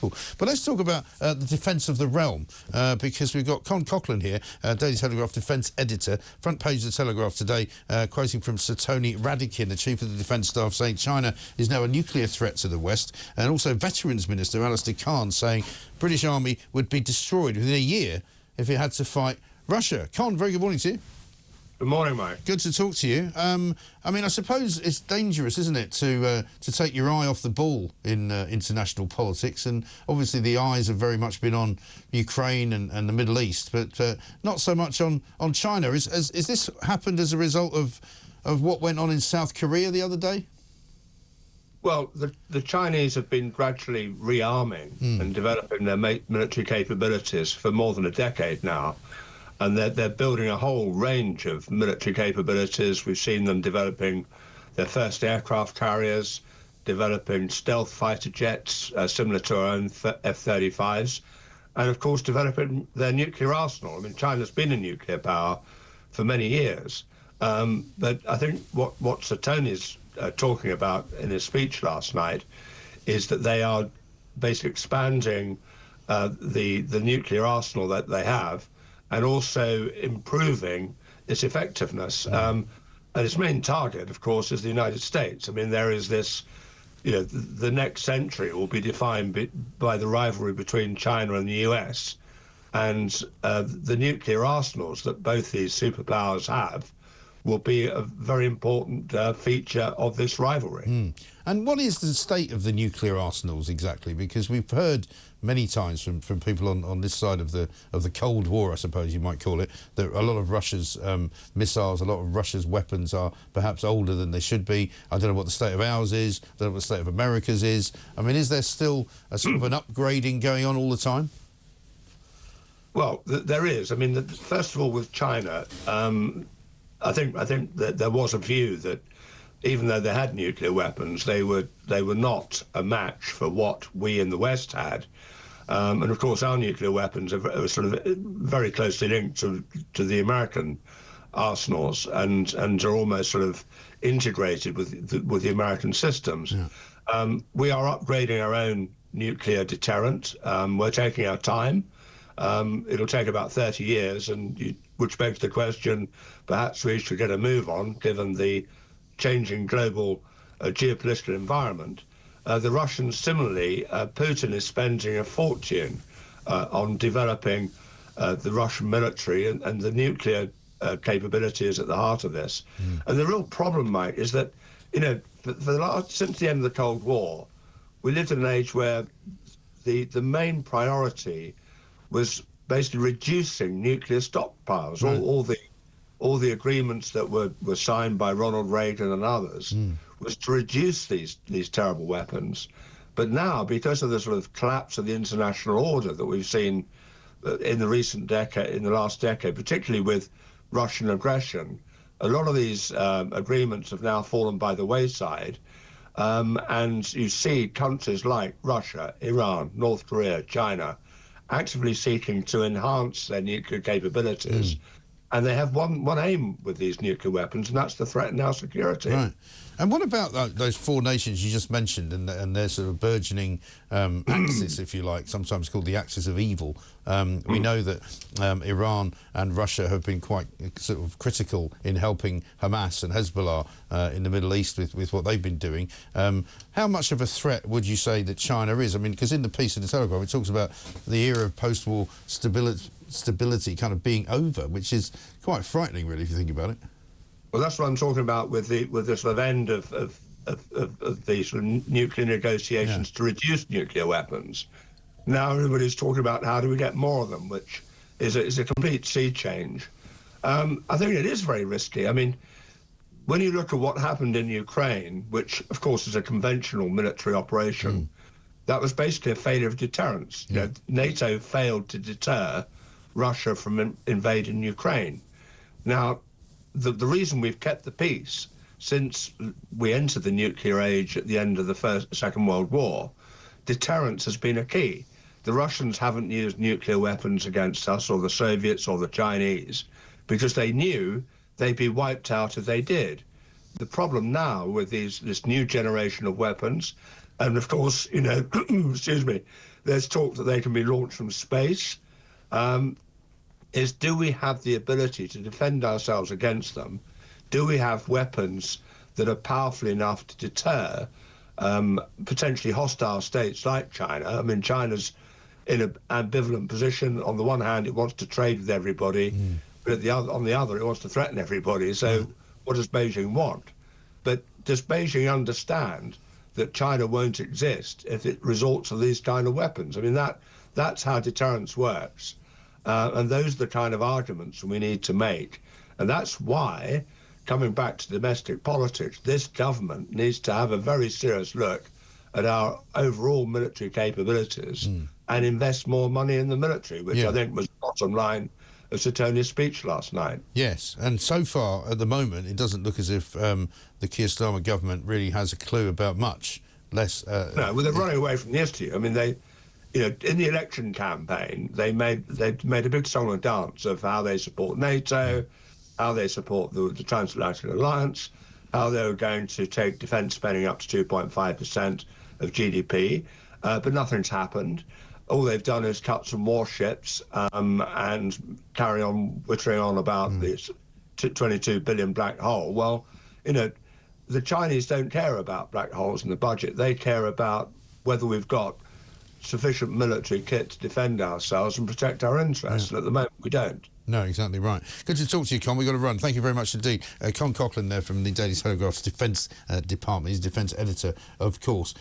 Cool. But let's talk about the defence of the realm, because we've got Coughlin here, Daily Telegraph defence editor, front page of the Telegraph today, quoting from Sir Tony Radakin, the Chief of the Defence Staff, saying China is now a nuclear threat to the West, and also Veterans Minister Alistair Khan saying British Army would be destroyed within a year if it had to fight Russia. Con, very good morning to you. Good morning, mate. Good to talk to you. I mean, I suppose it's dangerous, isn't it, to take your eye off the ball in international politics, and obviously the eyes have very much been on Ukraine and the Middle East, but not so much on China. Is this happened as a result of what went on in South Korea the other day? Well, the Chinese have been gradually rearming and developing their military capabilities for more than a decade now. And they're building a whole range of military capabilities. We've seen them developing their first aircraft carriers, developing stealth fighter jets similar to our own F-35s, and of course developing their nuclear arsenal. I mean, China's been a nuclear power for many years, but I think what Sir Tony's talking about in his speech last night is that they are basically expanding the nuclear arsenal that they have, and also improving its effectiveness. And its main target, of course, is the United States. I mean, there is this, you know, the next century will be defined by the rivalry between China and the US. And the nuclear arsenals that both these superpowers have will be a very important feature of this rivalry. And what is the state of the nuclear arsenals exactly? Because we've heard many times from people on this side of the Cold War, I suppose you might call it, that a lot of Russia's missiles, a lot of Russia's weapons are perhaps older than they should be. I don't know what the state of ours is, I don't know what the state of America's is. I mean, is there still a sort of an upgrading going on all the time? Well, there is. I mean, first of all, with China, I think that there was a view that even though they had nuclear weapons, they were not a match for what we in the West had. And of course, our nuclear weapons are sort of very closely linked to the American arsenals, and are almost sort of integrated with the American systems. Yeah. We are upgrading our own nuclear deterrent. We're taking our time. It'll take about 30 years, which begs the question, perhaps we should get a move on, given the changing global geopolitical environment. The Russians, similarly, Putin is spending a fortune on developing the Russian military, and the nuclear capability is at the heart of this. And the real problem, Mike, is that, you know, since the end of the Cold War, we lived in an age where the main priority was basically reducing nuclear stockpiles. Right. All the agreements that were signed by Ronald Reagan and others was to reduce these terrible weapons. But now, because of the sort of collapse of the international order that we've seen in the last decade, particularly with Russian aggression, a lot of these agreements have now fallen by the wayside. And you see countries like Russia, Iran, North Korea, China, actively seeking to enhance their nuclear capabilities. And they have one aim with these nuclear weapons, and that's to threaten our security. Right. And what about those four nations you just mentioned, and their sort of burgeoning axis, if you like, sometimes called the axis of evil? We know that Iran and Russia have been quite sort of critical in helping Hamas and Hezbollah in the Middle East with what they've been doing. How much of a threat would you say that China is? I mean, because in the piece of the Telegraph, it talks about the era of post-war stability kind of being over, which is quite frightening, really, if you think about it. Well, that's what I'm talking about with the sort of end of the sort of nuclear negotiations to reduce nuclear weapons. Now everybody's talking about how do we get more of them, which is a complete sea change. I think it is very risky. I mean, when you look at what happened in Ukraine, which of course is a conventional military operation, that was basically a failure of deterrence. You know, NATO failed to deter Russia from invading Ukraine. Now, the reason we've kept the peace since we entered the nuclear age at the end of the Second World War, deterrence has been a key. The Russians haven't used nuclear weapons against us, or the Soviets, or the Chinese, because they knew they'd be wiped out if they did. The problem now with this new generation of weapons, and of course, you know, excuse me, there's talk that they can be launched from space. Is do we have the ability to defend ourselves against them? Do we have weapons that are powerful enough to deter potentially hostile states like China? I mean, China's in an ambivalent position. On the one hand, it wants to trade with everybody, but on the other, it wants to threaten everybody. So what does Beijing want? But does Beijing understand that China won't exist if it resorts to these kind of weapons? I mean, that's how deterrence works. And those are the kind of arguments we need to make. And that's why, coming back to domestic politics, this government needs to have a very serious look at our overall military capabilities and invest more money in the military, which I think was the bottom line of Sir Tony's speech last night. Yes, and so far, at the moment, it doesn't look as if the Keir Starmer government really has a clue about much. Less. No, well, they're running away from the issue. I mean, in the election campaign, they made a big song and dance of how they support NATO, how they support the Transatlantic Alliance, how they were going to take defence spending up to 2.5% of GDP, but nothing's happened. All they've done is cut some warships and carry on wittering on about this 22 billion black hole. Well, the Chinese don't care about black holes in the budget. They care about whether we've got sufficient military kit to defend ourselves and protect our interests. And at the moment, we don't. No, exactly right. Good to talk to you, Con. We've got to run. Thank you very much indeed. Con Coughlin there from the Daily Telegraph's Defence Department. He's Defence Editor, of course.